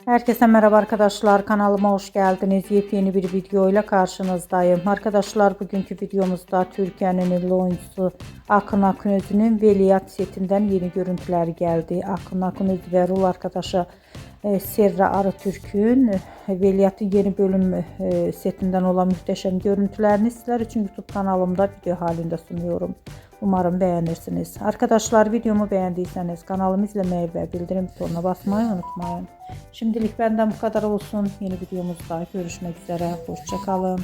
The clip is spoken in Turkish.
Herkese merhaba arkadaşlar, kanalıma hoş geldiniz. Yepyeni bir video ile karşınızdayım. Arkadaşlar, bugünkü videomuzda Türkiye'nin ünlü oyuncusu Akın Akınözü'nün Veliaht setinden yeni görüntüler geldi. Akın Akınözü ve rol arkadaşı Serra Arıtürk'ün Veliaht'ın yeni bölüm setinden olan muhteşem görüntülerini sizler için YouTube kanalımda video halinde sunuyorum. Umarım beğenirsiniz. Arkadaşlar, videomu beğendiyseniz kanalımı izlemeyi ve bildirim butonuna basmayı unutmayın. Şimdilik benden bu kadar olsun. Yeni videomuzda görüşmek üzere. Hoşça kalın.